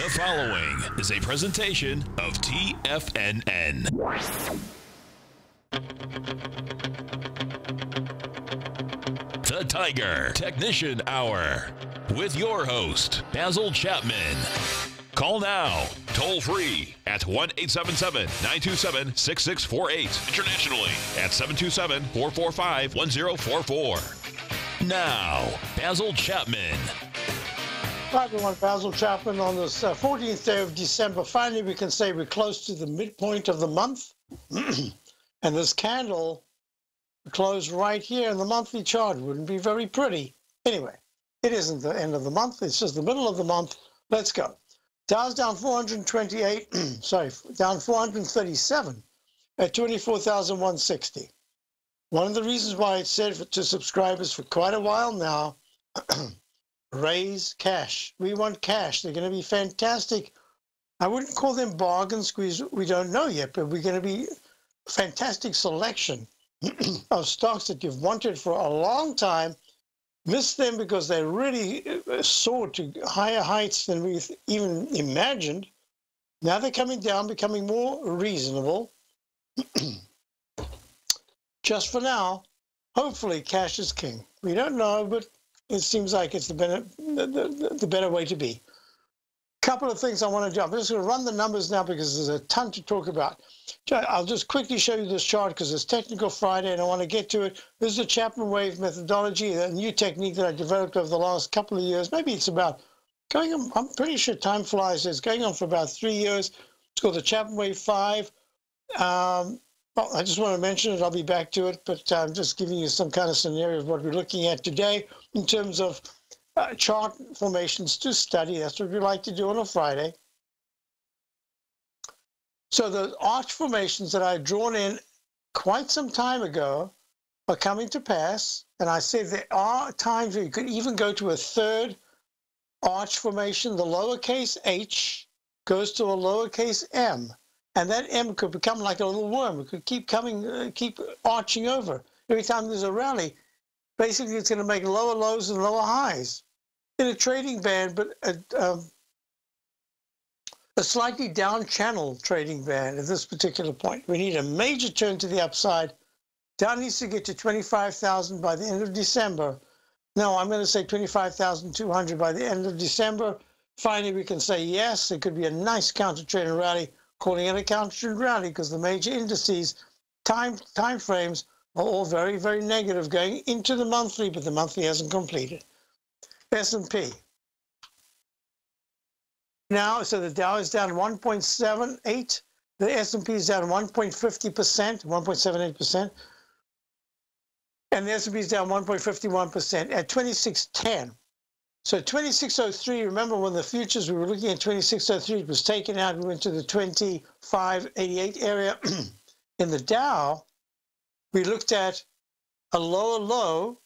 The following is a presentation of TFNN. The Tiger Technician Hour with your host, Basil Chapman. Call now, toll free at 1-877-927-6648. Internationally at 727-445-1044. Now, Basil Chapman. Hi everyone, Basil Chapman on this 14th day of December. Finally, we can say we're close to the midpoint of the month. And this candle closed right here in the monthly chart. Wouldn't be very pretty. Anyway, it isn't the end of the month. It's just the middle of the month. Let's go. Dow's down 428, down 437 at 24,160. One of the reasons why it said to subscribers for quite a while now, raise cash. We want cash. They're going to be fantastic. I wouldn't call them bargains because we don't know yet, but we're going to be fantastic selection of stocks that you've wanted for a long time. Missed them because they really soared to higher heights than we even imagined. Now they're coming down, becoming more reasonable. Just for now, hopefully cash is king. We don't know, but it seems like it's the better way to be. Couple of things I want to do. I'm just going to run the numbers now because there's a ton to talk about. I'll just quickly show you this chart because it's Technical Friday and I want to get to it. This is the Chapman Wave methodology, a new technique that I developed over the last couple of years. Maybe it's about going on, I'm pretty sure time flies. It's going on for about 3 years. It's called the Chapman Wave 5. Well, I just want to mention it. I'll be back to it, but I'm just giving you some kind of scenario of what we're looking at today in terms of chart formations to study. That's what we like to do on a Friday. So the arch formations that I had drawn in quite some time ago are coming to pass. And I said there are times where you could even go to a third arch formation. The lowercase h goes to a lowercase m. And that M could become like a little worm. It could keep coming, keep arching over. Every time there's a rally, basically it's going to make lower lows and lower highs in a trading band, but a slightly down channel trading band at this particular point. We need a major turn to the upside. Dow needs to get to 25,000 by the end of December. No, I'm going to say 25,200 by the end of December. Finally, we can say yes, it could be a nice counter trend rally. Calling it a counter trend rally because the major indices, time frames are all very, very negative going into the monthly, but the monthly hasn't completed. S&P. Now, so the Dow is down 1.78. The S&P is down 1.50%, 1.78%. And the S&P is down 1.51% at 2610. So 2603, remember when the futures, we were looking at 2603, it was taken out, we went to the 2588 area. In the Dow, we looked at a lower low,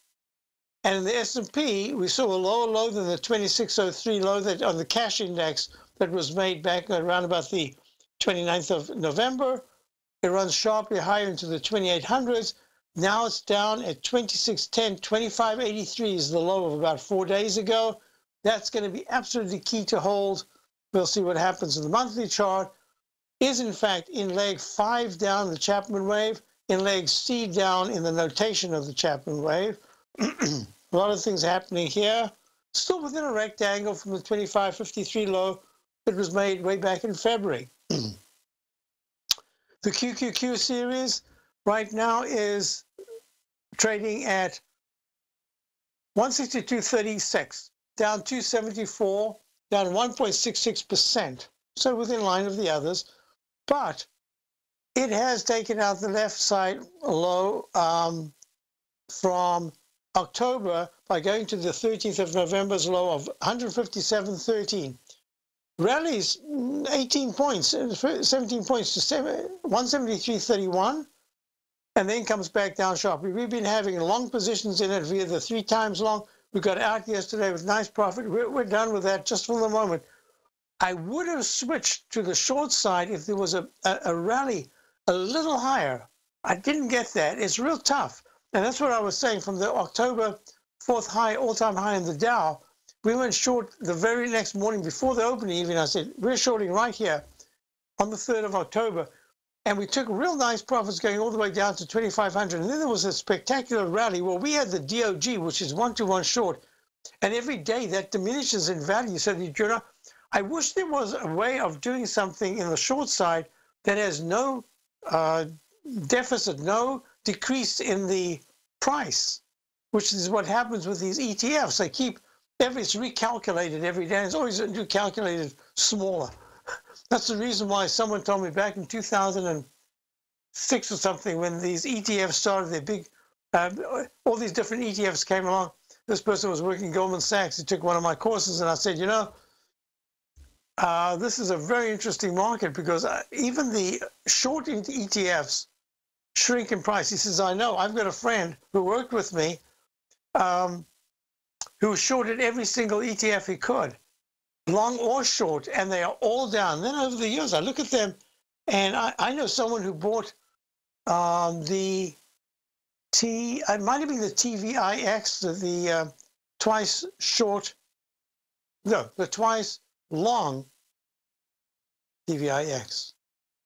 and in the S&P, we saw a lower low than the 2603 low that on the cash index that was made back around about the 29th of November. It runs sharply higher into the 2800s. Now it's down at 2610, 2583 is the low of about 4 days ago. That's going to be absolutely key to hold. We'll see what happens in the monthly chart. Is in fact in leg 5 down the Chapman wave, in leg C down in the notation of the Chapman wave. A lot of things happening here. Still within a rectangle from the 2553 low that was made way back in February. The QQQ series right now is trading at 162.36, down 274, down 1.66%. So within line of the others. But it has taken out the left side low from October by going to the 13th of November's low of 157.13. Rallies 18 points, 17 points to 173.31. And then comes back down sharply. We've been having long positions in it via the 3 times long. We got out yesterday with nice profit. We're done with that just for the moment. I would have switched to the short side if there was a rally a little higher. I didn't get that. It's real tough. And that's what I was saying from the October 4th high, all-time high in the Dow. we went short the very next morning before the opening even. I said, we're shorting right here on the 3rd of October. And we took real nice profits going all the way down to 2,500. And then there was a spectacular rally where we had the DOG, which is 1-to-1 short. And every day that diminishes in value. So that I wish there was a way of doing something in the short side that has no deficit, no decrease in the price, which is what happens with these ETFs. They keep, it's recalculated every day. It's always recalculated smaller. That's the reason why someone told me back in 2006 or something, when these ETFs started their big, all these different ETFs came along. This person was working at Goldman Sachs. He took one of my courses, and I said, this is a very interesting market because even the short ETFs shrink in price. He says, I know. I've got a friend who worked with me who shorted every single ETF he could, long or short, and they are all down. Then over the years, I look at them, and I know someone who bought it might have been the TVIX, the twice short, no, the twice long TVIX.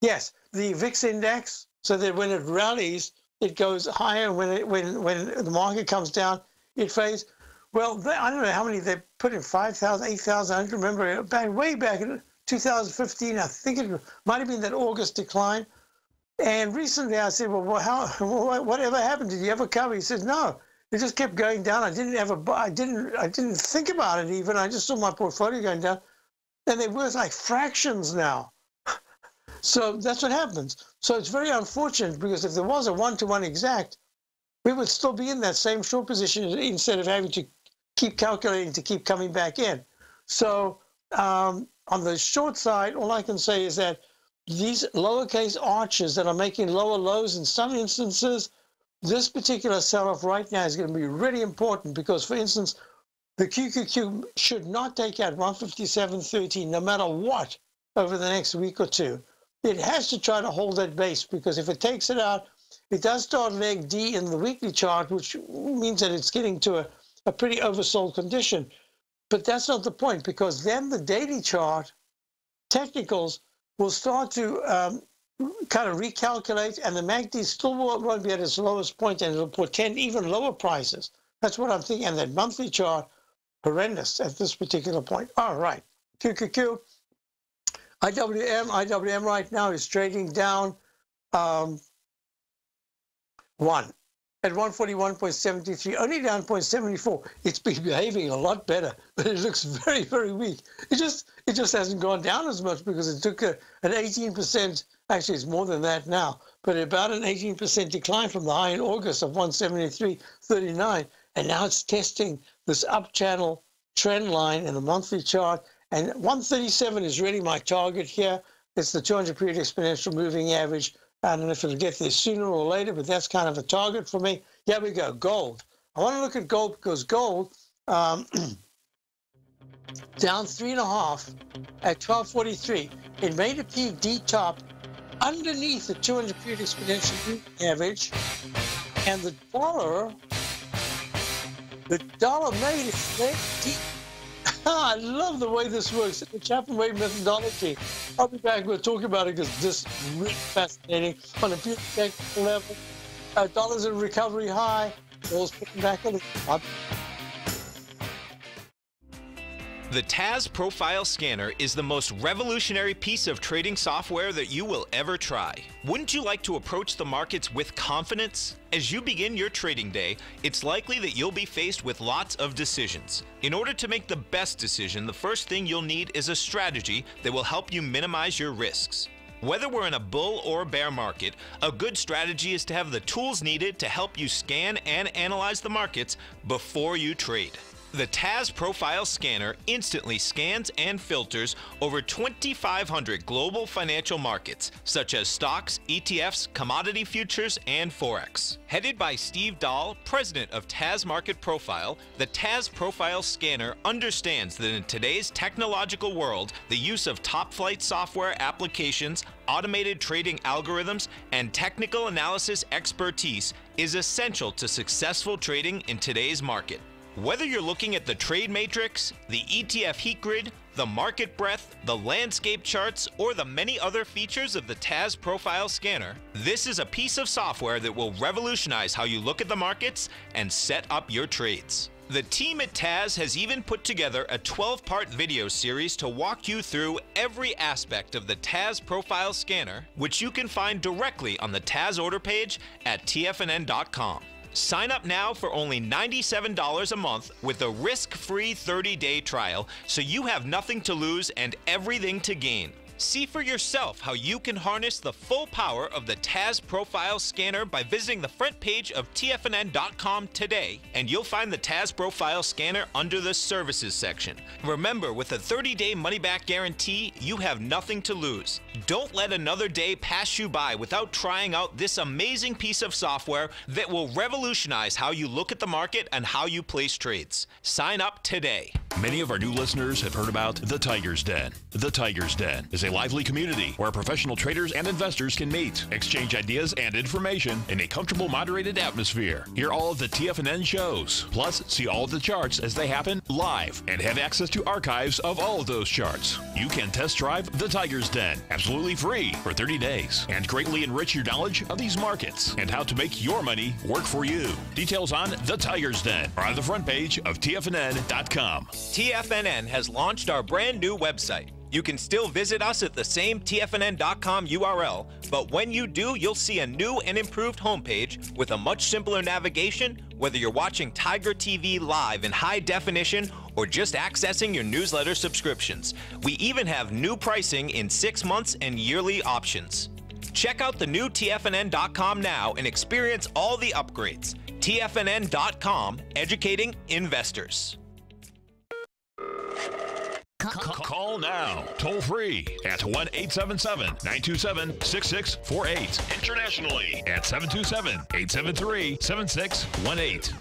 Yes, the VIX index, so that when it rallies, it goes higher. When the market comes down, it fades. Well, I don't know how many they put in, 5,000, 8,000. I don't remember. Way back in 2015, I think it might have been that August decline. And recently I said, well, whatever happened? Did you ever cover? He says, no, it just kept going down. I didn't think about it even. I just saw my portfolio going down. And they're worth like fractions now. So that's what happens. So it's very unfortunate, because if there was a 1-to-1 exact, we would still be in that same short position instead of having to keep calculating to keep coming back in. So on the short side, all I can say is that these lowercase arches that are making lower lows in some instances, this particular sell-off right now is going to be really important, because, for instance, the QQQ should not take out 157.13 no matter what over the next week or two. It has to try to hold that base, because if it takes it out, it does start leg D in the weekly chart, which means that it's getting to a pretty oversold condition. But that's not the point, because then the daily chart, technicals, will start to kind of recalculate, and the MACD still won't be at its lowest point, and it'll portend even lower prices. That's what I'm thinking. And that monthly chart, horrendous at this particular point. All right, QQQ. IWM right now is trading down 1 at 141.73, only down 0.74. It's been behaving a lot better, but it looks very, very weak. It just hasn't gone down as much, because it took an 18%, actually it's more than that now, but about an 18% decline from the high in August of 173.39, and now it's testing this up channel trend line in the monthly chart. And 137 is really my target here. It's the 200-period exponential moving average. I don't know if it'll get there sooner or later, but that's kind of a target for me. Here we go, gold. I want to look at gold, because gold down 3.5 at 12.43. It made a peak D-top underneath the 200-period exponential moving average, and the dollar made its leg deep. I love the way this works. The Chapman wave methodology. I'll be back. We'll talk about it, because this is really fascinating on a pure technical level. Dollars in recovery high. Gold's putting back on the top. The TAS Profile Scanner is the most revolutionary piece of trading software that you will ever try. Wouldn't you like to approach the markets with confidence? As you begin your trading day, it's likely that you'll be faced with lots of decisions. In order to make the best decision, the first thing you'll need is a strategy that will help you minimize your risks. Whether we're in a bull or bear market, a good strategy is to have the tools needed to help you scan and analyze the markets before you trade. The TAS Profile Scanner instantly scans and filters over 2,500 global financial markets, such as stocks, ETFs, commodity futures, and Forex. Headed by Steve Dahl, president of TAS Market Profile, the TAS Profile Scanner understands that in today's technological world, the use of top-flight software applications, automated trading algorithms, and technical analysis expertise is essential to successful trading in today's market. Whether you're looking at the trade matrix, the ETF heat grid, the market breadth, the landscape charts, or the many other features of the TAS Profile Scanner, this is a piece of software that will revolutionize how you look at the markets and set up your trades. The team at TAS has even put together a 12-part video series to walk you through every aspect of the TAS Profile Scanner, which you can find directly on the TAS order page at TFNN.com. Sign up now for only $97 a month with a risk-free 30-day trial, so you have nothing to lose and everything to gain. See for yourself how you can harness the full power of the TAS Profile Scanner by visiting the front page of TFNN.com today, and you'll find the TAS Profile Scanner under the Services section. Remember, with a 30-day money-back guarantee, you have nothing to lose. Don't let another day pass you by without trying out this amazing piece of software that will revolutionize how you look at the market and how you place trades. Sign up today. Many of our new listeners have heard about the Tiger's Den. The Tiger's Den is a lively community where professional traders and investors can meet, exchange ideas and information in a comfortable, moderated atmosphere. Hear all of the TFNN shows, plus see all of the charts as they happen live and have access to archives of all of those charts. You can test drive the Tiger's Den absolutely free for 30 days and greatly enrich your knowledge of these markets and how to make your money work for you. Details on the Tiger's Den are on the front page of TFNN.com. TFNN has launched our brand new website. You can still visit us at the same TFNN.com URL, but when you do, you'll see a new and improved homepage with a much simpler navigation, whether you're watching Tiger TV live in high definition or just accessing your newsletter subscriptions. We even have new pricing in 6 months and yearly options. Check out the new TFNN.com now and experience all the upgrades. TFNN.com, educating investors. Call now, toll free at 1-877-927-6648. Internationally at 727-873-7618.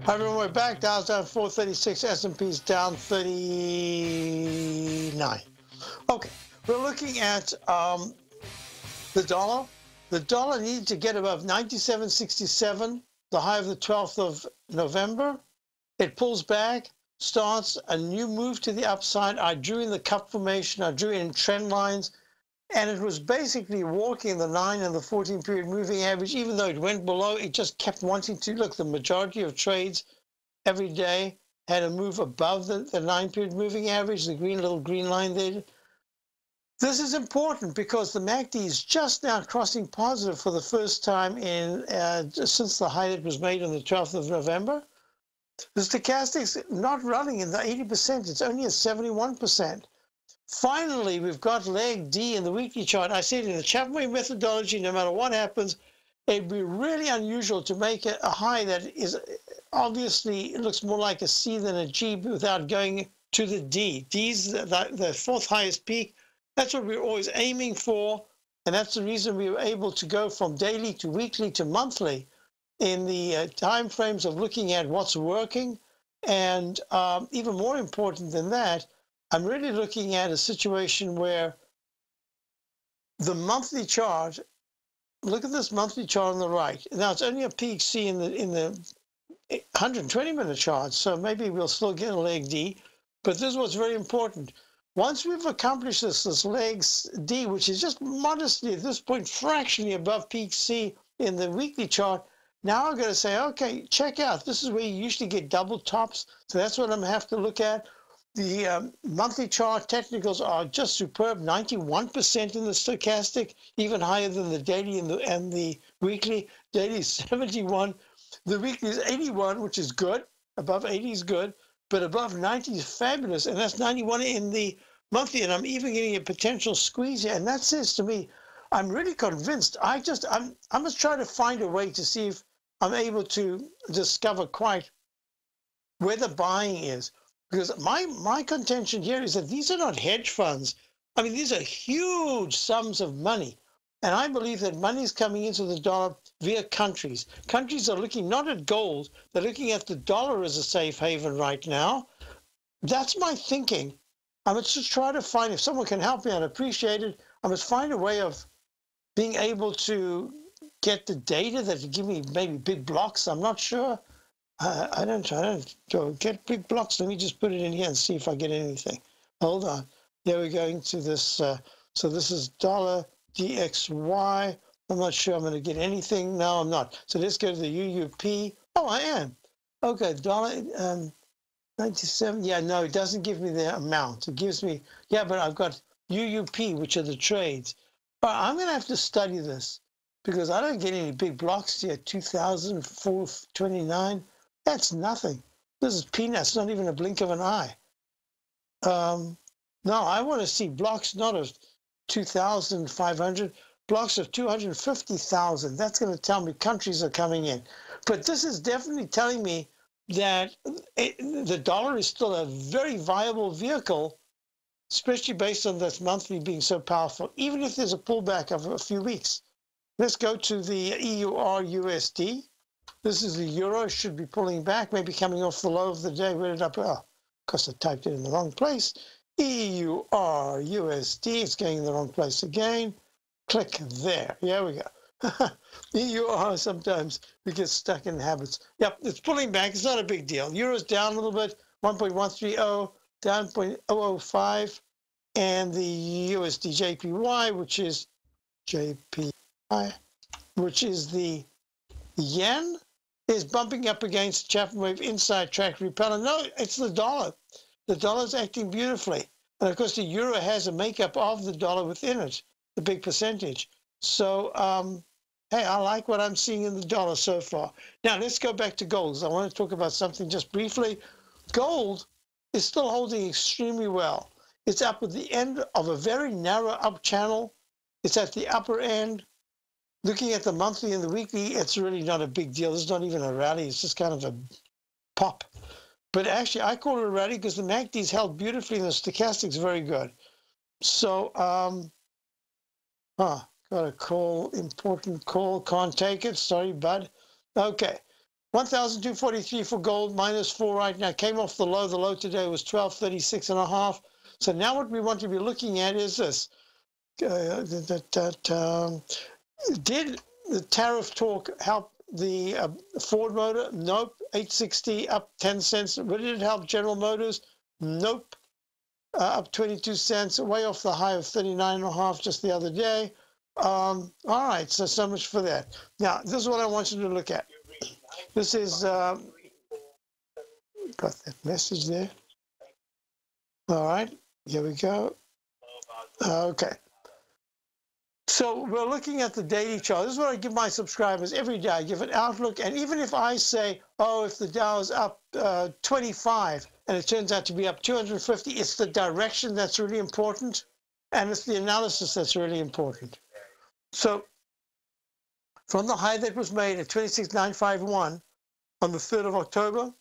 Hi everyone, we're back. Dow's down 436, S&P's down 39. Okay, we're looking at the dollar. The dollar needed to get above 97.67, the high of the 12th of November. It pulls back, starts a new move to the upside. I drew in the cup formation, I drew in trend lines, and it was basically walking the 9 and the 14-period moving average. Even though it went below, it just kept wanting to. Look, the majority of trades every day had a move above the 9-period moving average, the little green line there. This is important because the MACD is just now crossing positive for the first time in since the high that was made on the 12th of November. The stochastic's not running in the 80%. It's only at 71%. Finally, we've got leg D in the weekly chart. I said in the Chapman methodology, no matter what happens, it'd be really unusual to make a high that is obviously, it looks more like a C than a G without going to the D. D's the fourth highest peak. That's what we're always aiming for, and that's the reason we were able to go from daily to weekly to monthly in the time frames of looking at what's working. And even more important than that, I'm really looking at a situation where the monthly chart, look at this monthly chart on the right. Now, it's only a peak C in the 120-minute chart, so maybe we'll still get a leg D. But this is what's very important. Once we've accomplished this leg D, which is just modestly at this point fractionally above peak C in the weekly chart, now I'm going to say, okay, check out. This is where you usually get double tops. So that's what I'm going to have to look at. The monthly chart technicals are just superb, 91% in the stochastic, even higher than the daily and the weekly. Daily is 71. The weekly is 81, which is good. Above 80 is good, but above 90 is fabulous. And that's 91 in the monthly. And I'm even getting a potential squeeze here. And that says to me, I'm really convinced. I must try to find a way to see if I'm able to discover quite where the buying is. Because my contention here is that these are not hedge funds. I mean, these are huge sums of money. And I believe that money is coming into the dollar via countries. Countries are looking not at gold, they're looking at the dollar as a safe haven right now. That's my thinking. I must just try to find, if someone can help me, I'd appreciate it. I must find a way of being able to get the data that would give me maybe big blocks. I'm not sure. I don't get big blocks. Let me just put it in here and see if I get anything. Hold on. There we're going to this. So this is dollar DXY. I'm not sure I'm going to get anything. No, I'm not. So let's go to the UUP. Oh, I am. Okay, dollar 97. Yeah, no, it doesn't give me the amount. It gives me, yeah, but I've got UUP, which are the trades. But I'm going to have to study this because I don't get any big blocks here. 2004.29. That's nothing. This is peanuts, not even a blink of an eye. No, I want to see blocks not of 2,500, blocks of 250,000. That's going to tell me countries are coming in. But this is definitely telling me that the dollar is still a very viable vehicle, especially based on this monthly being so powerful, even if there's a pullback of a few weeks. Let's go to the EUR-USD. This is the euro, should be pulling back, maybe coming off the low of the day. Where did I put? Oh, of course I typed it in the wrong place. EUR-USD, it's going in the wrong place again. Click there. Here we go. EUR, sometimes we get stuck in habits. Yep, it's pulling back. It's not a big deal. Euro's down a little bit, 1.130, down 0.005. And the USD JPY, which is JPY, which is the yen, is bumping up against Chapman Wave inside track repellent. No, it's the dollar. The dollar's acting beautifully. And of course, the euro has a makeup of the dollar within it, the big percentage. So, hey, I like what I'm seeing in the dollar so far. Now, let's go back to gold. I want to talk about something just briefly. Gold is still holding extremely well. It's up at the end of a very narrow up channel. It's at the upper end. Looking at the monthly and the weekly, it's really not a big deal. It's not even a rally. It's just kind of a pop. But actually, I call it a rally because the MACD's held beautifully and the stochastic's very good. So, got a call, important call. Can't take it. Sorry, bud. Okay. 1,243 for gold, -4 right now. Came off the low. The low today was 1236.5. So now what we want to be looking at is this. Did the tariff talk help the Ford motor? Nope. 860 up 10 cents. But did it help General Motors? Nope. Up 22 cents, way off the high of 39.5 just the other day. All right, so much for that. Now, this is what I want you to look at. This is, got that message there. All right, here we go. Okay. So we're looking at the daily chart. This is what I give my subscribers every day. I give an outlook, and even if I say, oh, if the Dow is up 25 and it turns out to be up 250, it's the direction that's really important, and it's the analysis that's really important. So from the high that was made at 26,951 on the 3rd of October,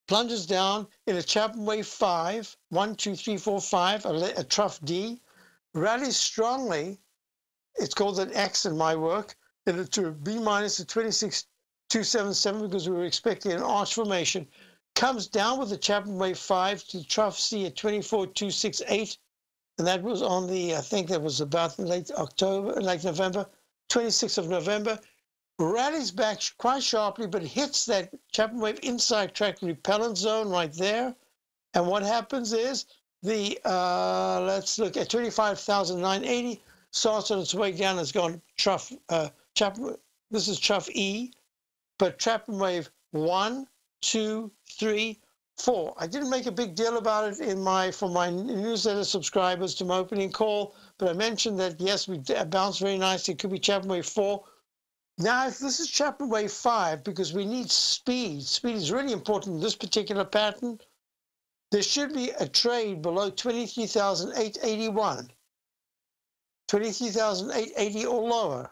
plunges down in a Chapman Wave 5, 1, 2, 3, 4, 5, a trough D, rallies strongly. It's called an X in my work, and to B minus at 26,277 because we were expecting an arch formation, comes down with the Chapman Wave 5 to trough C at 24,268, and that was on the, I think that was about late November, 26th of November, rallies back quite sharply, but hits that Chapman Wave inside track repellent zone right there. And what happens is the, let's look at 25,980, starts on its way down, it's gone trough, Chapman, this is trough E, but Chapman Wave 1, 2, 3, 4. I didn't make a big deal about it in for my newsletter subscribers to my opening call, but I mentioned that, yes, we bounced very nicely. It could be Chapman Wave 4. Now, if this is Chapman Wave 5, because we need speed, speed is really important in this particular pattern, there should be a trade below 23,881, 23,880 or lower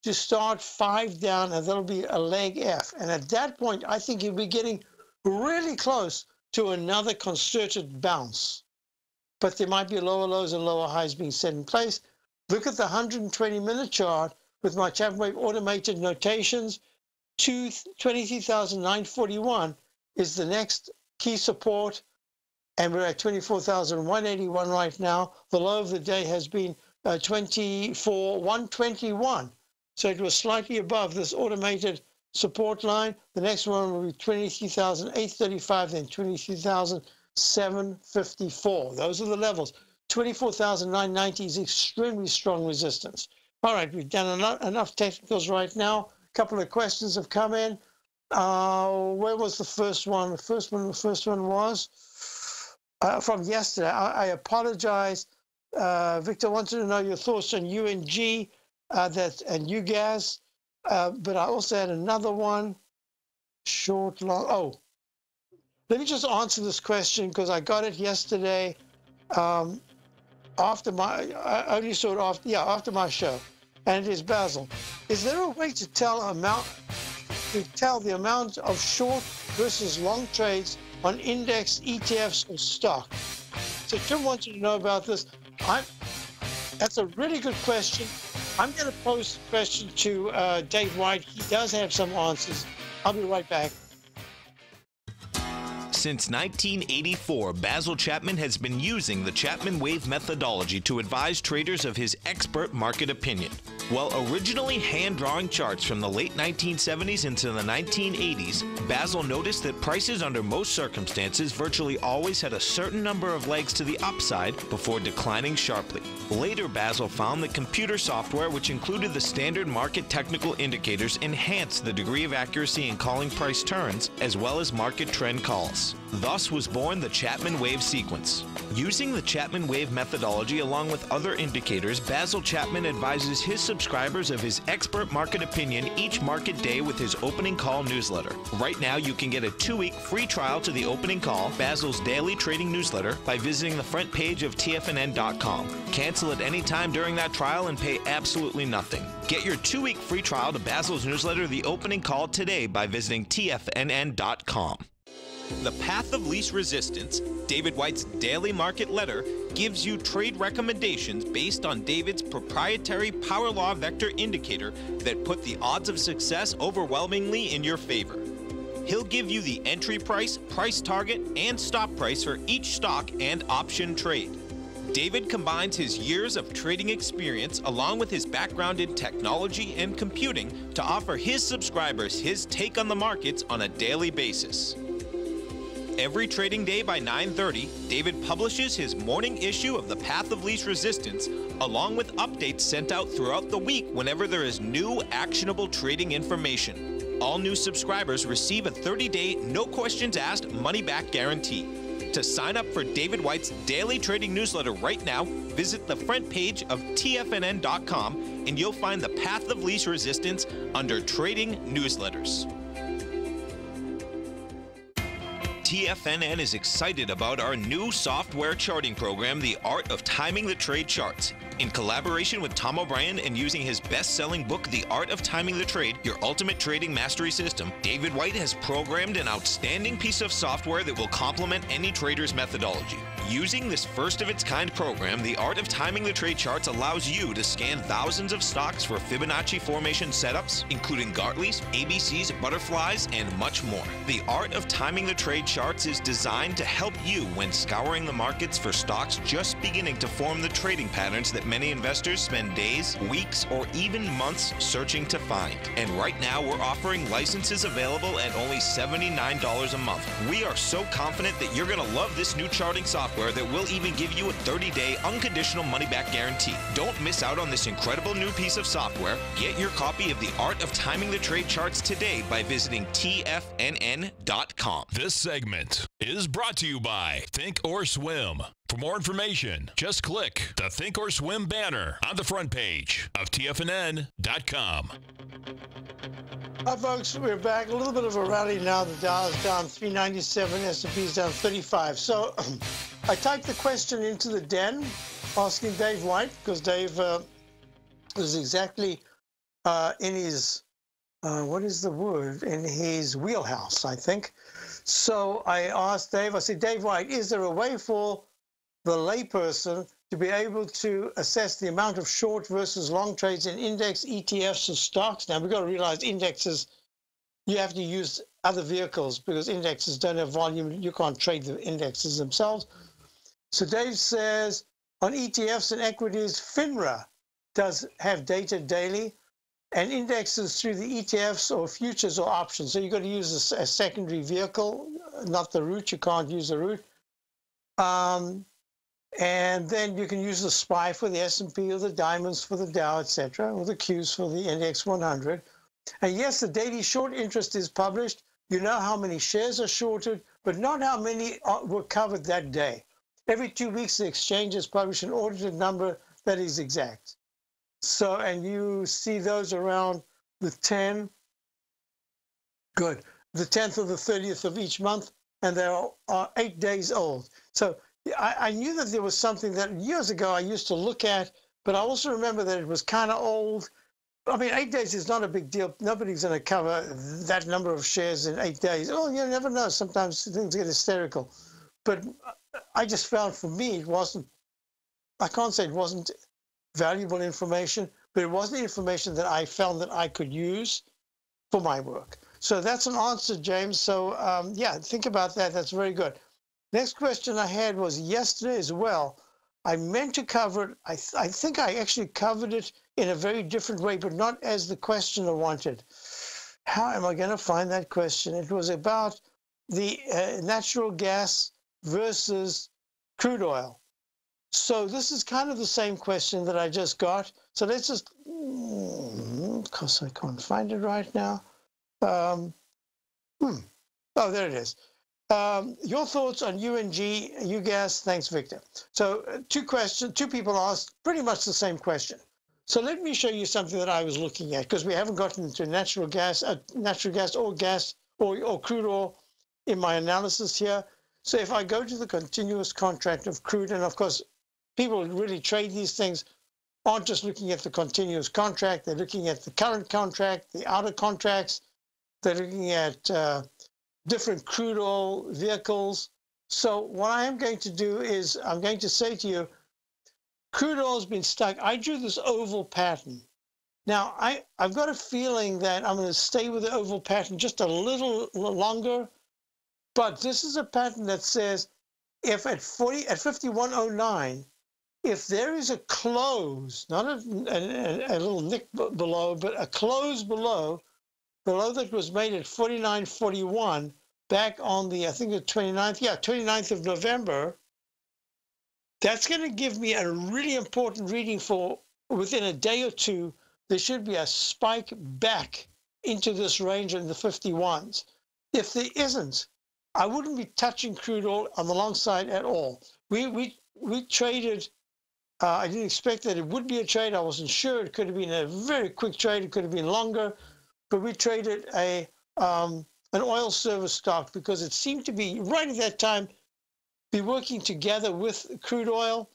to start 5 down, and that'll be a leg F. And at that point, I think you'll be getting really close to another concerted bounce. But there might be lower lows and lower highs being set in place. Look at the 120-minute chart with my Chapman Wave automated notations. 23,941 is the next key support, and we're at 24,181 right now. The low of the day has been 24,121. So it was slightly above this automated support line. The next one will be 23,835, then 23,754. Those are the levels. 24,990 is extremely strong resistance. All right, we've done enough technicals right now. A couple of questions have come in. Where was the first one? The first one was from yesterday. I apologize. Victor wanted to know your thoughts on UNG and UGAS, but I also had another one, short, long. Oh, let me just answer this question because I got it yesterday after my, I only saw it after my show, and it is Basil. Is there a way to tell the amount of short versus long trades on index, ETFs, or stock? So Tim wanted to know about this. That's a really good question. I'm going to pose the question to Dave White. He does have some answers. I'll be right back. Since 1984, Basil Chapman has been using the Chapman Wave methodology to advise traders of his expert market opinion. While originally hand-drawing charts from the late 1970s into the 1980s, Basil noticed that prices under most circumstances virtually always had a certain number of legs to the upside before declining sharply. Later, Basil found that computer software, which included the standard market technical indicators, enhanced the degree of accuracy in calling price turns as well as market trend calls. Thus was born the Chapman Wave sequence. Using the Chapman Wave methodology along with other indicators, Basil Chapman advises his subscribers of his expert market opinion each market day with his opening call newsletter. Right now, you can get a 2-week free trial to the opening call, Basil's daily trading newsletter, by visiting the front page of TFNN.com. Cancel at any time during that trial and pay absolutely nothing. Get your 2-week free trial to Basil's newsletter, The Opening Call, today by visiting TFNN.com. The Path of Least Resistance, David White's daily market letter, gives you trade recommendations based on David's proprietary Power Law Vector indicator that put the odds of success overwhelmingly in your favor. He'll give you the entry price, price target, and stop price for each stock and option trade. David combines his years of trading experience along with his background in technology and computing to offer his subscribers his take on the markets on a daily basis. Every trading day by 9:30, David publishes his morning issue of The Path of Least Resistance, along with updates sent out throughout the week whenever there is new actionable trading information. All new subscribers receive a 30-day, no questions asked, money-back guarantee. To sign up for David White's daily trading newsletter right now, visit the front page of TFNN.com and you'll find The Path of Least Resistance under Trading Newsletters. TFNN is excited about our new software charting program, The Art of Timing the Trade Charts. In collaboration with Tom O'Brien and using his best-selling book, The Art of Timing the Trade, Your Ultimate Trading Mastery System, David White has programmed an outstanding piece of software that will complement any trader's methodology. Using this first-of-its-kind program, The Art of Timing the Trade Charts allows you to scan thousands of stocks for Fibonacci formation setups, including Gartley's, ABC's, butterflies, and much more. The Art of Timing the Trade Charts is designed to help you when scouring the markets for stocks just beginning to form the trading patterns that many investors spend days, weeks, or even months searching to find. And right now, we're offering licenses available at only $79 a month. We are so confident that you're going to love this new charting software that will even give you a 30-day unconditional money-back guarantee. Don't miss out on this incredible new piece of software. Get your copy of The Art of Timing the Trade Charts today by visiting TFNN.com. This segment is brought to you by Think or Swim. For more information, just click the Think or Swim banner on the front page of TFNN.com. Hi, folks. We're back. A little bit of a rally now. The Dow is down 397, S&P is down 35. So I typed the question into the den, asking Dave White, because Dave was exactly in his, what is the word, in his wheelhouse, I think. So I asked Dave, I said, Dave White, is there a way for the layperson to be able to assess the amount of short versus long trades in index, ETFs, or stocks? Now, we've got to realize indexes, you have to use other vehicles because indexes don't have volume. You can't trade the indexes themselves. So Dave says, on ETFs and equities, FINRA does have data daily. and indexes through the ETFs or futures or options. So you've got to use a secondary vehicle, not the root. You can't use the root. And then you can use the SPY for the S&P or the diamonds for the Dow, etc., or the Qs for the index 100. And yes, the daily short interest is published. You know how many shares are shorted, but not how many were covered that day. Every 2 weeks, the exchanges publish an audited number that is exact. So, and you see those around the 10th, good, the 10th or the 30th of each month, and they are 8 days old. So I knew that there was something that years ago I used to look at, but I also remember that it was kind of old. I mean, 8 days is not a big deal. Nobody's going to cover that number of shares in 8 days. Oh, you never know. Sometimes things get hysterical. But I just found for me, it wasn't, I can't say it wasn't valuable information, but it wasn't information that I found that I could use for my work. So that's an answer, James. So yeah, think about that. That's very good. Next question I had was yesterday as well. I meant to cover it. I think I actually covered it in a very different way, but not as the questioner wanted. How am I going to find that question? It was about the natural gas versus crude oil. So this is kind of the same question that I just got. So let's just, because I can't find it right now. Oh, there it is. Your thoughts on UNG, UGAS? Thanks, Victor. So two people asked pretty much the same question. So let me show you something that I was looking at, because we haven't gotten into natural gas or gas or crude oil in my analysis here. So if I go to the continuous contract of crude, and of course, people who really trade these things aren't just looking at the continuous contract, they're looking at the current contract, the outer contracts, they're looking at different crude oil vehicles. So what I am going to do is I'm going to say to you, crude oil has been stuck. I drew this oval pattern. Now, I've got a feeling that I'm going to stay with the oval pattern just a little longer, but this is a pattern that says if at 51.09, if there is a close, not a little nick below, but a close below that was made at 49.41 back on the, I think the 29th, 29th of November, that's going to give me a really important reading for within a day or two. There should be a spike back into this range in the 51s. If there isn't, I wouldn't be touching crude oil on the long side at all. We traded. I didn't expect that it would be a trade. I wasn't sure. It could have been a very quick trade. It could have been longer. But we traded an oil service stock because it seemed to be, right at that time, be working together with crude oil.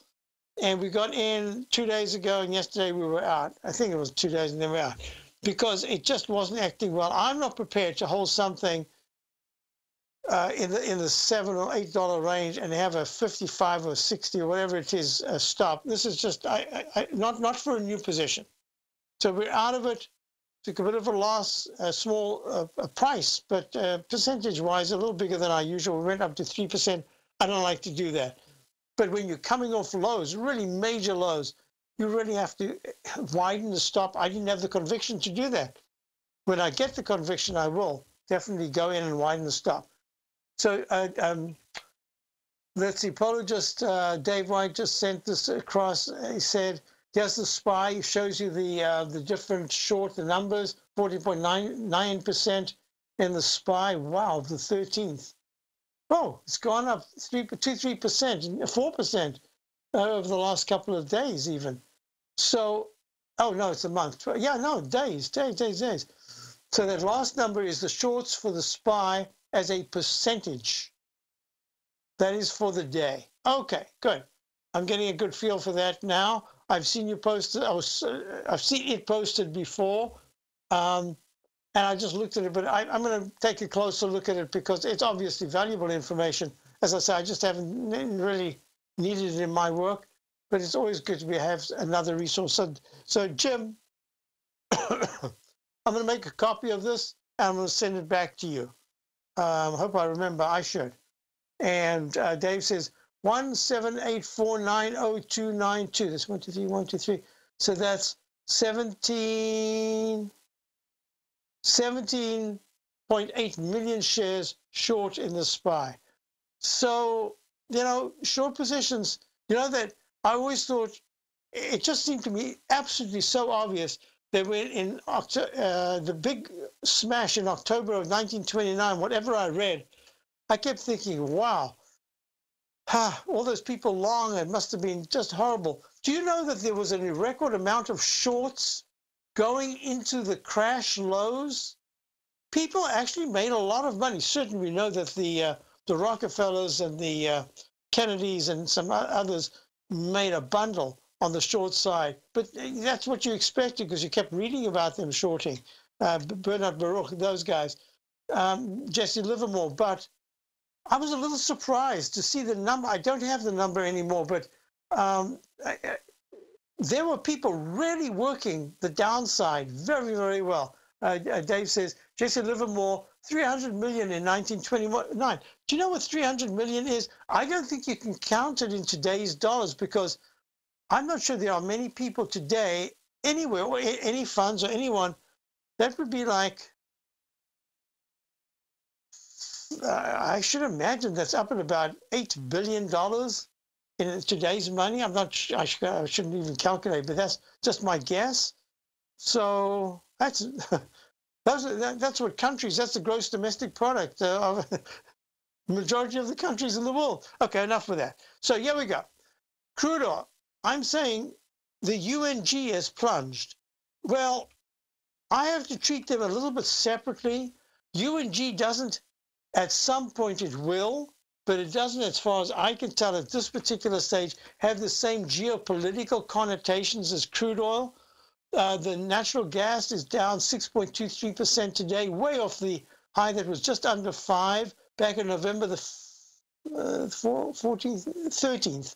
And we got in 2 days ago, and yesterday we were out. I think it was 2 days, and then we're out. Because it just wasn't acting well. I'm not prepared to hold something in the $7 or $8 range and have a 55 or 60 or whatever it is stop. This is just not for a new position. So we're out of it. Took a bit of a loss, a small price, but percentage-wise, a little bigger than our usual. We went up to 3%. I don't like to do that. But when you're coming off lows, really major lows, you really have to widen the stop. I didn't have the conviction to do that. When I get the conviction, I will definitely go in and widen the stop. So let's see, Dave White just sent this across. He said, here's the SPY. It shows you the different short, the numbers, 40.99% in the SPY. Wow, the 13th. Oh, it's gone up 3%, 4% over the last couple of days even. So, oh no, it's a month. Yeah, no, days. So that last number is the shorts for the SPY as a percentage. That is for the day. Okay, good. I'm getting a good feel for that now. I've seen you post it. I've seen it posted before, and I just looked at it. But I'm going to take a closer look at it because it's obviously valuable information. As I say, I just haven't really needed it in my work. But it's always good to have another resource. So Jim, I'm going to make a copy of this and I'm going to send it back to you. Hope I remember. I should. And Dave says 178490292. That's 123 123. So that's 17.8 million shares short in the SPY. So, short positions, that I always thought, it just seemed to me absolutely so obvious that when in the big smash in October of 1929, whatever I read, I kept thinking, wow, all those people long, it must have been just horrible. Do you know that there was a record amount of shorts going into the crash lows? People actually made a lot of money. Certainly we know that the Rockefellers and the Kennedys and some others made a bundle on the short side. But that's what you expected because you kept reading about them shorting. Bernard Baruch, those guys, Jesse Livermore. But I was a little surprised to see the number. I don't have the number anymore, but there were people really working the downside very, very well. Dave says, Jesse Livermore, 300 million in 1929. Do you know what 300 million is? I don't think you can count it in today's dollars because I'm not sure there are many people today, anywhere, or any funds or anyone, that would be like, I should imagine that's up at about $8 billion in today's money. I'm not sure, I shouldn't even calculate, but that's just my guess. So that's what countries, that's the gross domestic product of the majority of the countries in the world. Okay, enough with that. So here we go. Crude oil. I'm saying the UNG has plunged. Well, I have to treat them a little bit separately. UNG doesn't, at some point it will, but it doesn't, as far as I can tell at this particular stage, have the same geopolitical connotations as crude oil. The natural gas is down 6.23% today, way off the high that was just under 5 back in November the 13th.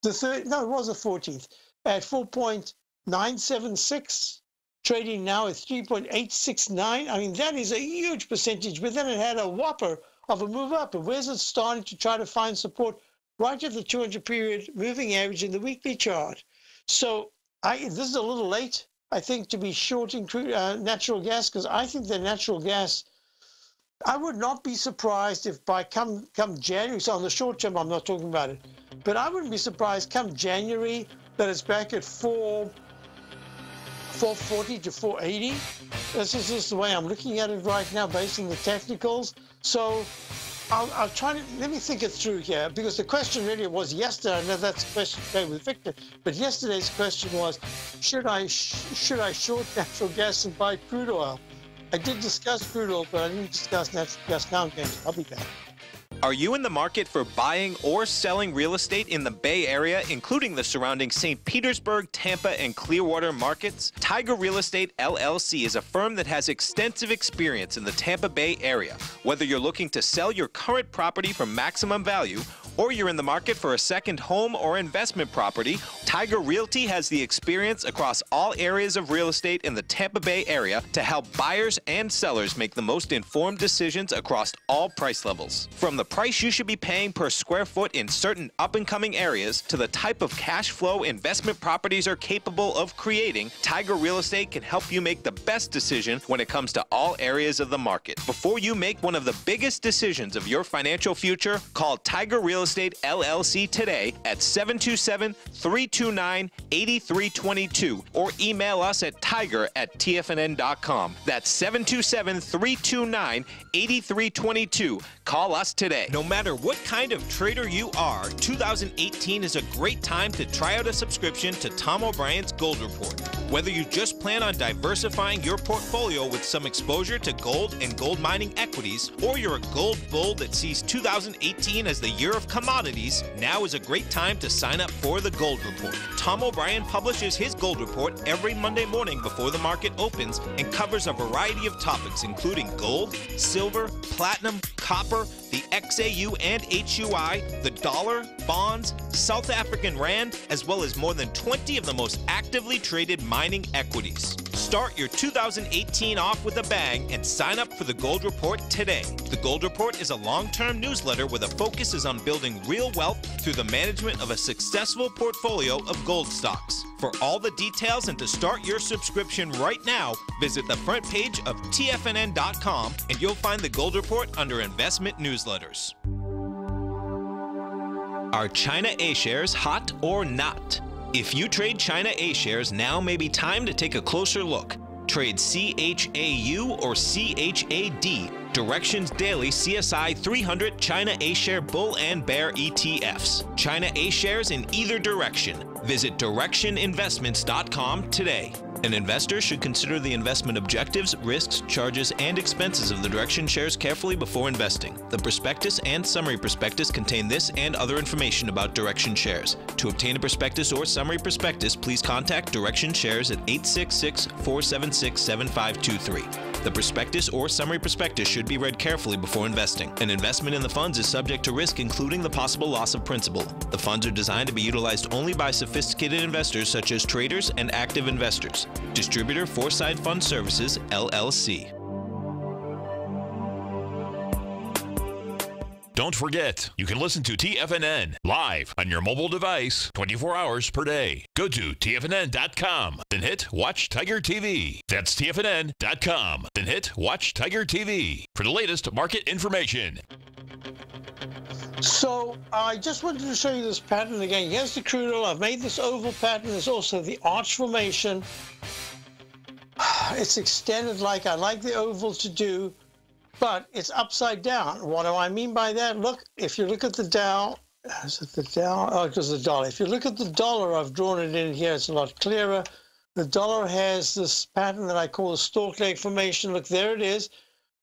No, it was the 14th, at 4.976, trading now at 3.869. I mean, that is a huge percentage, but then it had a whopper of a move up. And where's it starting to try to find support? Right at the 200-period moving average in the weekly chart. So this is a little late, I think, to be shorting natural gas, because I think the natural gas, I would not be surprised if by come January, so on the short term, I'm not talking about it, but I wouldn't be surprised come January that it's back at 440 to 480. This is just the way I'm looking at it right now based on the technicals. So I'll try to, let me think it through here, because the question really was yesterday, I know that's the question today with Victor, but yesterday's question was, should I short natural gas and buy crude oil? I did discuss crude oil, but I didn't discuss natural gas. Now I'll be back. Are you in the market for buying or selling real estate in the Bay Area, including the surrounding St. Petersburg, Tampa, and Clearwater markets? Tiger Real Estate LLC is a firm that has extensive experience in the Tampa Bay area. Whether you're looking to sell your current property for maximum value, or you're in the market for a second home or investment property, Tiger Realty has the experience across all areas of real estate in the Tampa Bay area to help buyers and sellers make the most informed decisions across all price levels. From the price you should be paying per square foot in certain up-and-coming areas to the type of cash flow investment properties are capable of creating, Tiger Real Estate can help you make the best decision when it comes to all areas of the market. Before you make one of the biggest decisions of your financial future, call Tiger Real Estate LLC today at 727-329-8322 or email us at tiger@tfnn.com. That's 727-329-8322. Call us today. No matter what kind of trader you are, 2018 is a great time to try out a subscription to Tom O'Brien's Gold Report. Whether you just plan on diversifying your portfolio with some exposure to gold and gold mining equities, or you're a gold bull that sees 2018 as the year of commodities, now is a great time to sign up for the Gold Report. Tom O'Brien publishes his Gold Report every Monday morning before the market opens and covers a variety of topics including gold, silver, platinum, copper, the XAU and HUI, the dollar, bonds, South African rand, as well as more than 20 of the most actively traded mining equities. Start your 2018 off with a bang and sign up for the Gold Report today. The Gold Report is a long-term newsletter where the focus is on building real wealth through the management of a successful portfolio of gold stocks. For all the details and to start your subscription right now, visit the front page of TFNN.com and you'll find the Gold Report under Investment Newsletters. Are China A-shares hot or not? If you trade China A-shares, now may be time to take a closer look. Trade CHAU or CHAD, Directions Daily CSI 300 China A-share Bull and Bear ETFs. China A-shares in either direction. Visit directioninvestments.com today. An investor should consider the investment objectives, risks, charges, and expenses of the Direction shares carefully before investing. The prospectus and summary prospectus contain this and other information about Direction shares. To obtain a prospectus or summary prospectus, please contact Direction shares at 866-476-7523. The prospectus or summary prospectus should be read carefully before investing. An investment in the funds is subject to risk, including the possible loss of principal. The funds are designed to be utilized only by sophisticated investors such as traders and active investors. Distributor Foreside Fund Services, LLC. Don't forget, you can listen to TFNN live on your mobile device 24 hours per day. Go to TFNN.com, then hit Watch Tiger TV. That's TFNN.com, then hit Watch Tiger TV for the latest market information. So I just wanted to show you this pattern again. Here's the crude oil. I've made this oval pattern. There's also the arch formation. It's extended like I like the oval to do, but it's upside down. What do I mean by that? Look, if you look at the Dow, is it the Dow? Oh, it was the dollar. If you look at the dollar, I've drawn it in here. It's a lot clearer. The dollar has this pattern that I call the stork leg formation. Look, there it is.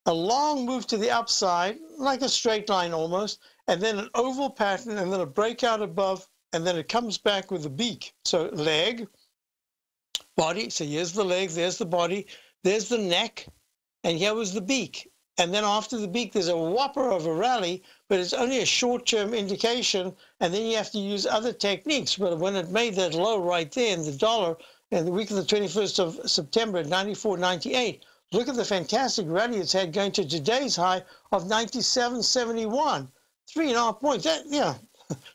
A long move to the upside, like a straight line almost, and then an oval pattern, and then a breakout above, and then it comes back with a beak. So leg, body. So here's the leg, there's the body, there's the neck, and here was the beak. And then after the beak, there's a whopper of a rally, but it's only a short-term indication, and then you have to use other techniques. But when it made that low right there in the dollar, in the week of the 21st of September at 94.98, look at the fantastic rally it's had going to today's high of 97.71. 3.5 points. That, yeah,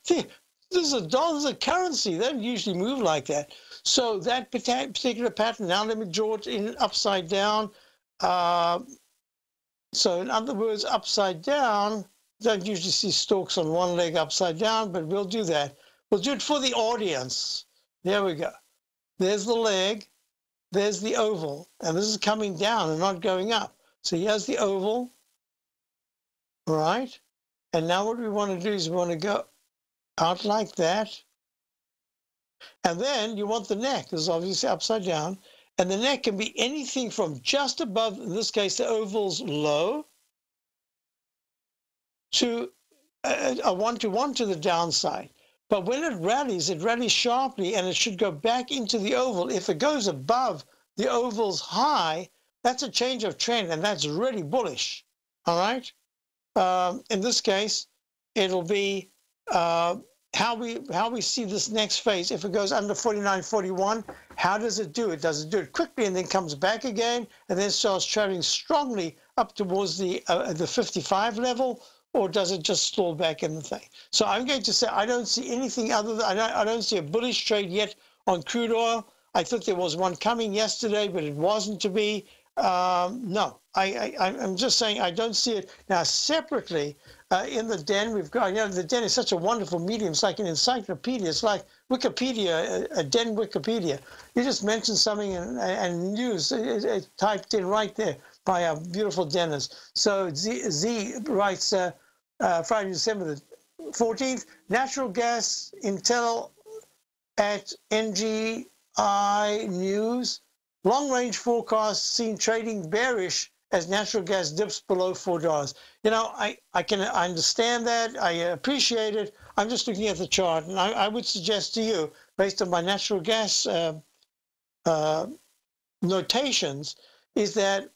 this is a dollar, this is a currency. They don't usually move like that. So that particular pattern, now let me draw it in upside down. So in other words, upside down, don't usually see stalks on one leg upside down, but we'll do that. We'll do it for the audience. There we go. There's the leg, there's the oval, and this is coming down and not going up. So here's the oval, right? And now what we want to do is we want to go out like that. And then you want the neck. This is obviously upside down. And the neck can be anything from just above, in this case, the oval's low, to a one-to-one to the downside. But when it rallies sharply, and it should go back into the oval. If it goes above the oval's high, that's a change of trend, and that's really bullish, all right? In this case, it'll be how we see this next phase. If it goes under 49.41, how does it do it? Does it do it quickly and then comes back again and then starts trading strongly up towards the 55 level, or does it just stall back in the thing? So I'm going to say I don't see anything other than I don't see a bullish trade yet on crude oil. I thought there was one coming yesterday, but it wasn't to be. No, I'm just saying I don't see it. Now, separately, in the den, we've got, the den is such a wonderful medium. It's like an encyclopedia. It's like Wikipedia, a den Wikipedia. You just mention something and news it's typed in right there by our beautiful deniers. So Z writes Friday, December the 14th, natural gas intel at NGI News. Long-range forecasts seen trading bearish as natural gas dips below $4. I understand that. I appreciate it. I'm just looking at the chart, and I would suggest to you, based on my natural gas notations, is that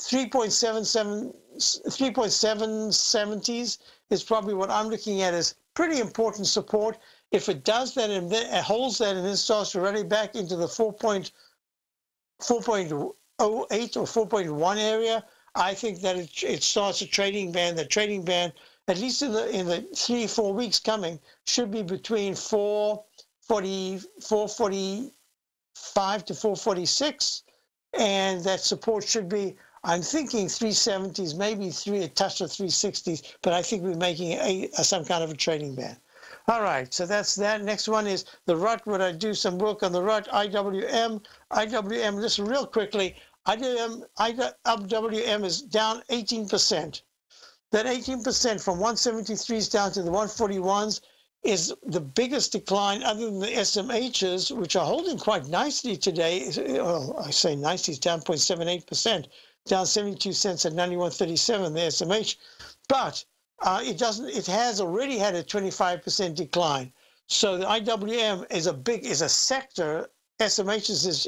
3.770s is probably what I'm looking at as pretty important support. If it does that and then holds that and then starts to rally back into the 4.08 or 4.1 area, I think that it starts a trading band. The trading band, at least in the 3-4 weeks coming, should be between 445 to 446, and that support should be, I'm thinking 370s, maybe a touch of 360s, but I think we're making some kind of a trading band. All right, so that's that. Next one is the RUT. Would I do some work on the RUT? IWM, listen real quickly. IWM is down 18%. That 18% from 173s down to the 141s is the biggest decline other than the SMHs, which are holding quite nicely today. Well, I say nicely, it's down 0.78%, down 72 cents at 91.37, the SMH. But it has already had a 25% decline. So the IWM is a sector. SMHs is,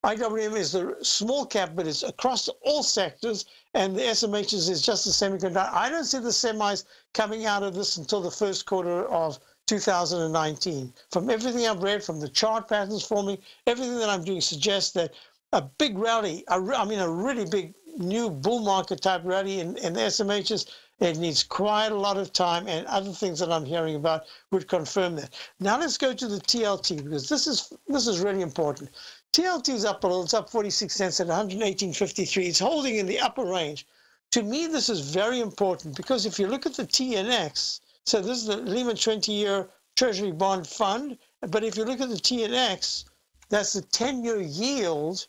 IWM is the small cap, but it's across all sectors, and the SMHs is just the semiconductor. I don't see the semis coming out of this until the first quarter of 2019. From everything I've read, from the chart patterns forming, everything that I'm doing suggests that a big rally, a really big new bull market type rally in the SMHs, it needs quite a lot of time, and other things that I'm hearing about would confirm that. Now let's go to the TLT, because this is really important. TLT is up a little. It's up 46 cents at 118.53. It's holding in the upper range. To me, this is very important, because if you look at the TNX, so this is the Lehman 20-year Treasury Bond Fund, but if you look at the TNX, that's the 10-year yield.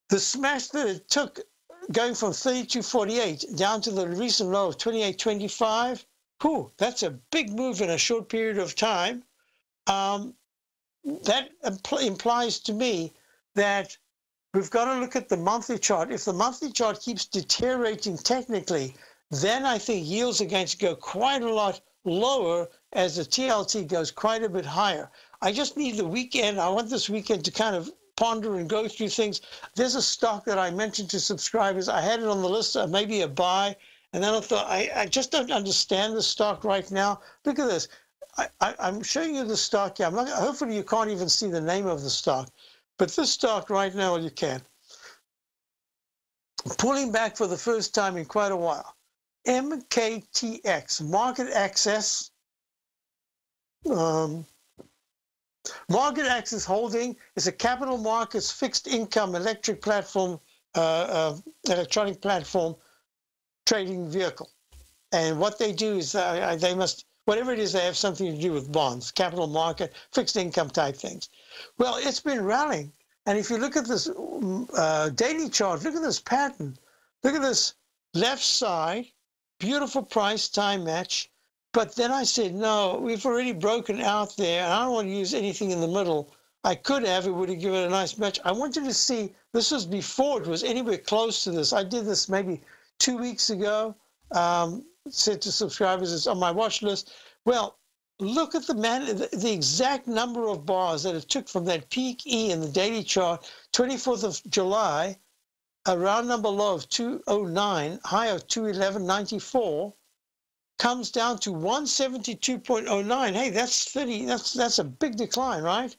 The smash that it took going from 32.48 down to the recent low of 28.25, that's a big move in a short period of time. That implies to me that we've got to look at the monthly chart. If the monthly chart keeps deteriorating technically, then I think yields are going to go quite a lot lower as the TLT goes quite a bit higher. I just need the weekend. I want this weekend to kind of ponder and go through things. There's a stock that I mentioned to subscribers. I had it on the list, maybe a buy, and then I thought, I just don't understand the stock right now. Look at this. I'm showing you the stock here. Hopefully you can't even see the name of the stock, but this stock right now, well, you can. Pulling back for the first time in quite a while. MKTX, Market Access. Market Access Holding is a capital markets fixed income electronic platform trading vehicle. And what they do is they must, whatever it is, they have something to do with bonds, capital market, fixed income type things. Well, it's been rallying. And if you look at this daily chart, look at this pattern. Look at this left side, beautiful price time match. But then I said, no, we've already broken out there, and I don't want to use anything in the middle. I could have, it would have given a nice match. I wanted to see, this was before it was anywhere close to this. I did this maybe 2 weeks ago, said to subscribers, it's on my watch list. Well, look at the exact number of bars that it took from that peak E in the daily chart, 24th of July, a round number low of 209, high of 211.94, comes down to 172.09. Hey, that's 30. That's a big decline, right?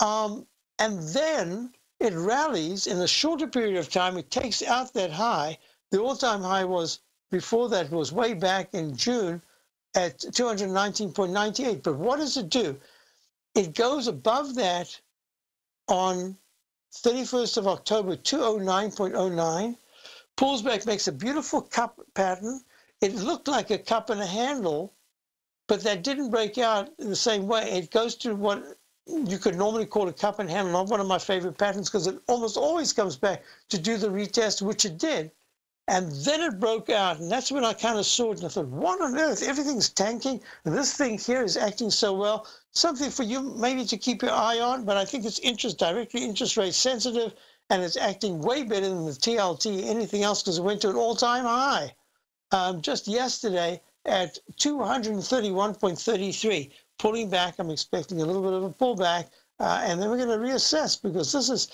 And then it rallies in a shorter period of time. It takes out that high. The all-time high was before that was way back in June at 219.98. But what does it do? It goes above that on 31st of October, 209.09, pulls back, makes a beautiful cup pattern. It looked like a cup and a handle, but that didn't break out in the same way. It goes to what you could normally call a cup and handle, not one of my favorite patterns, because it almost always comes back to do the retest, which it did. And then it broke out, and that's when I kind of saw it, and I thought, what on earth? Everything's tanking, and this thing here is acting so well. Something for you maybe to keep your eye on, but I think it's directly interest rate sensitive, and it's acting way better than the TLT, anything else, because it went to an all-time high. Just yesterday at 231.33, pulling back. I'm expecting a little bit of a pullback, and then we're going to reassess, because this is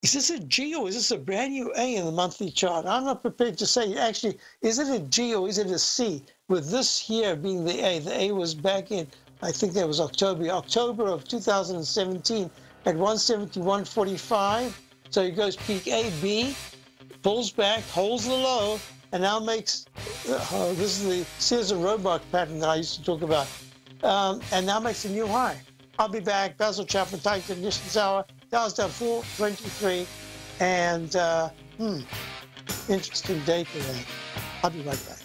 Is this a G or is this a brand new A in the monthly chart? I'm not prepared to say, actually, is it a G or is it a C? With this here being the A. The A was back in, I think that was October of 2017 at 171.45. So it goes peak A, B, pulls back, holds the low, and now makes, this is the Sears and Roebuck pattern that I used to talk about, and now makes a new high. I'll be back. Basil Chapman, Tiger Conditions Hour. Dow's down 423, and interesting day today. I'll be right back.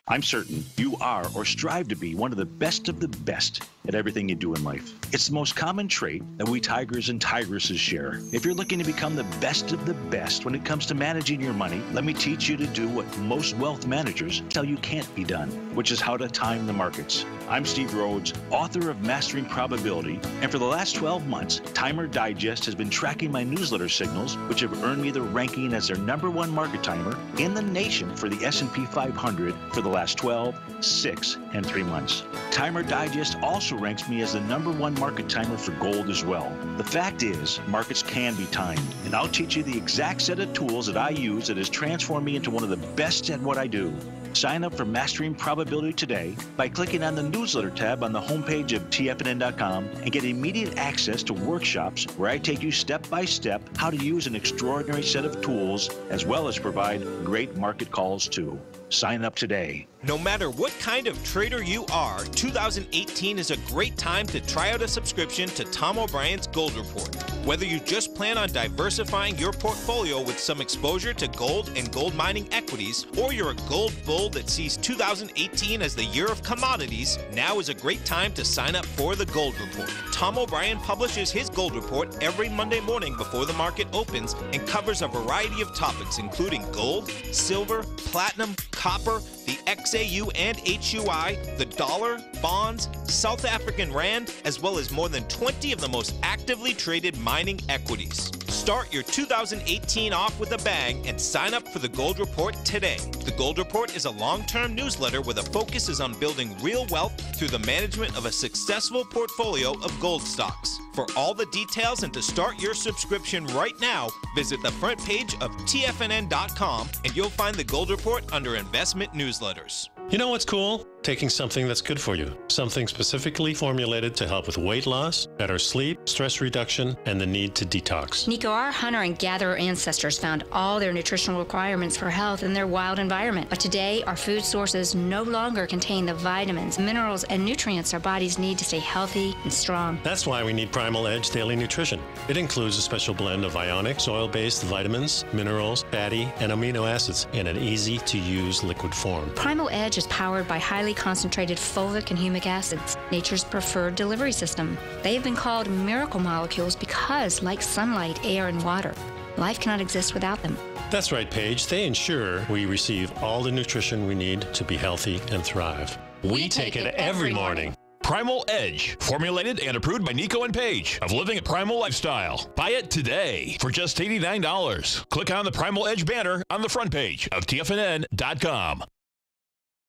I'm certain you are or strive to be one of the best at everything you do in life. It's the most common trait that we tigers and tigresses share. If you're looking to become the best of the best when it comes to managing your money, let me teach you to do what most wealth managers tell you can't be done, which is how to time the markets. I'm Steve Rhodes, author of Mastering Probability, and for the last 12 months, Timer Digest has been tracking my newsletter signals, which have earned me the ranking as their #1 market timer in the nation for the S&P 500 for the last 12, 6, and 3 months. Timer Digest also ranks me as the #1 market timer for gold as well. The fact is, markets can be timed, and I'll teach you the exact set of tools that I use that has transformed me into one of the best at what I do. Sign up for Mastering Probability today by clicking on the newsletter tab on the homepage of TFNN.com and get immediate access to workshops where I take you step by step how to use an extraordinary set of tools as well as provide great market calls too. Sign up today. No matter what kind of trader you are, 2018 is a great time to try out a subscription to Tom O'Brien's Gold Report. Whether you just plan on diversifying your portfolio with some exposure to gold and gold mining equities, or you're a gold bull that sees 2018 as the year of commodities, now is a great time to sign up for the Gold Report. Tom O'Brien publishes his Gold Report every Monday morning before the market opens and covers a variety of topics including gold, silver, platinum, copper, the XAU and HUI, the dollar, bonds, South African rand, as well as more than 20 of the most actively traded mining equities. Start your 2018 off with a bang and sign up for the Gold Report today. The Gold Report is a long-term newsletter where the focus is on building real wealth through the management of a successful portfolio of gold stocks. For all the details and to start your subscription right now, visit the front page of TFNN.com and you'll find the Gold Report under Investment Newsletters. You know what's cool? Taking something that's good for you. Something specifically formulated to help with weight loss, better sleep, stress reduction, and the need to detox. Nico, our hunter and gatherer ancestors found all their nutritional requirements for health in their wild environment. But today, our food sources no longer contain the vitamins, minerals, and nutrients our bodies need to stay healthy and strong. That's why we need Primal Edge Daily Nutrition. It includes a special blend of ionic, oil-based vitamins, minerals, fatty, and amino acids in an easy-to-use liquid form. Primal Edge is powered by highly concentrated fulvic and humic acids, nature's preferred delivery system. They have been called miracle molecules because, like sunlight, air, and water, life cannot exist without them. That's right, Paige. They ensure we receive all the nutrition we need to be healthy and thrive. We take it every morning. Primal Edge, formulated and approved by Nico and Paige of Living a Primal Lifestyle. Buy it today for just $89. Click on the Primal Edge banner on the front page of TFNN.com.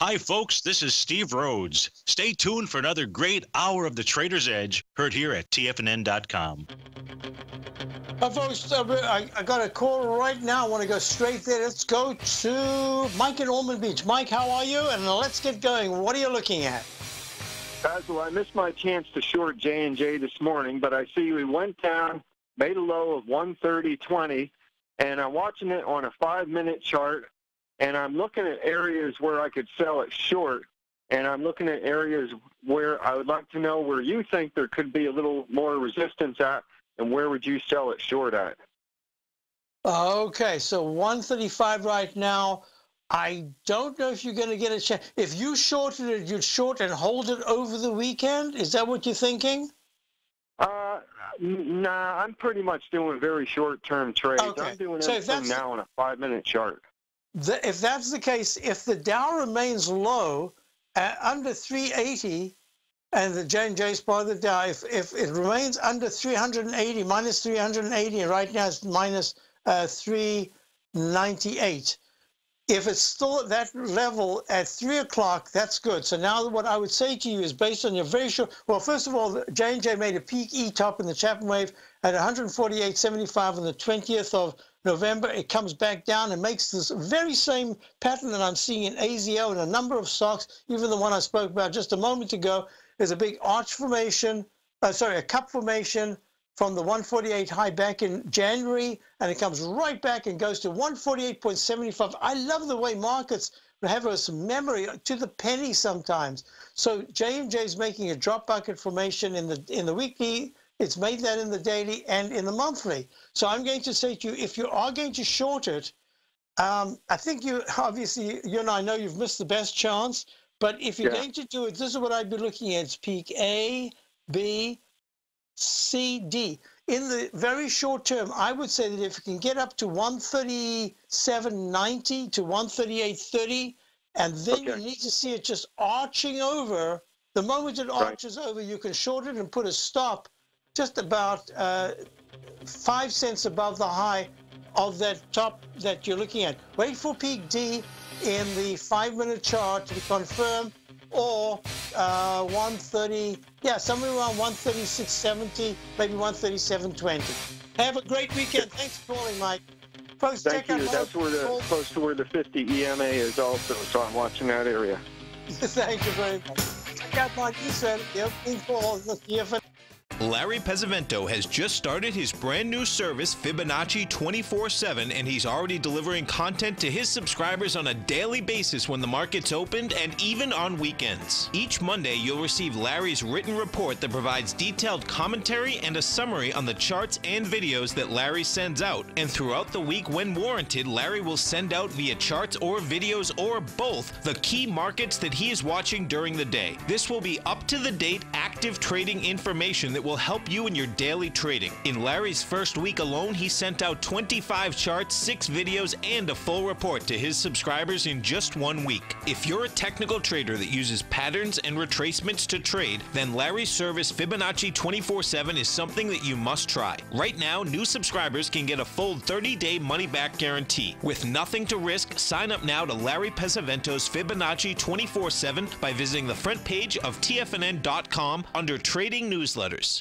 Hi, folks. This is Steve Rhodes. Stay tuned for another great hour of the Trader's Edge, heard here at TFNN.com. Folks, I got a call right now. I want to go straight there. Let's go to Mike in Ormond Beach. Mike, how are you? And let's get going. What are you looking at? Basil, I missed my chance to short J&J this morning, but I see we went down, made a low of 130.20, and I'm watching it on a 5-minute chart. And I'm looking at areas where I could sell it short, and I'm looking at areas where I would like to know where you think there could be a little more resistance at, and where would you sell it short at? Okay, so 135 right now. I don't know if you're going to get a chance. If you shorted it, you'd short and hold it over the weekend? Is that what you're thinking? Nah, I'm pretty much doing very short-term trades. Okay. I'm doing everything now on a 5-minute chart. If that's the case, if the Dow remains low under 380, and the J&J is part of the Dow, if it remains under 380, minus 380, and right now it's minus 398, If it's still at that level at 3 o'clock, that's good. So now what I would say to you is based on your very short, well, first of all, J&J made a peak E-top in the Chapman wave at 148.75 on the 20th of November. It comes back down and makes this very same pattern that I'm seeing in AZO and a number of stocks, even the one I spoke about just a moment ago. There's a big arch formation, a cup formation from the 148 high back in January, and it comes right back and goes to 148.75. I love the way markets have us memory to the penny sometimes. So J&J is making a drop bucket formation in the weekly. It's made that in the daily and in the monthly. So I'm going to say to you, if you are going to short it, I think you obviously, you and I know you've missed the best chance, but if you're going to do it, this is what I'd be looking at. It's peak A, B, C, D. In the very short term, I would say that if you can get up to 137.90 to 138.30, and then you need to see it just arching over. The moment it arches over, you can short it and put a stop just about 5 cents above the high of that top that you're looking at. Wait for peak D in the 5-minute chart to be confirmed, or 130, somewhere around 136.70, maybe 137.20. Have a great weekend. Thanks for calling, Mike. Folks, Thank you. That's close to where the 50 EMA is also, so I'm watching that area. Thank you very much. Check out my newsletter, the opening call, the TFNN. Larry Pesavento has just started his brand new service, Fibonacci 24/7, and he's already delivering content to his subscribers on a daily basis when the market's opened and even on weekends. Each Monday, you'll receive Larry's written report that provides detailed commentary and a summary on the charts and videos that Larry sends out. And throughout the week, when warranted, Larry will send out via charts or videos or both the key markets that he is watching during the day. This will be up-to-the-date, active trading information that will help you in your daily trading. In Larry's first week alone, he sent out 25 charts, 6 videos, and a full report to his subscribers in just 1 week. If you're a technical trader that uses patterns and retracements to trade, then Larry's service Fibonacci 24/7 is something that you must try. Right now, new subscribers can get a full 30-day money-back guarantee. With nothing to risk, sign up now to Larry Pesavento's Fibonacci 24/7 by visiting the front page of TFNN.com under Trading Newsletters.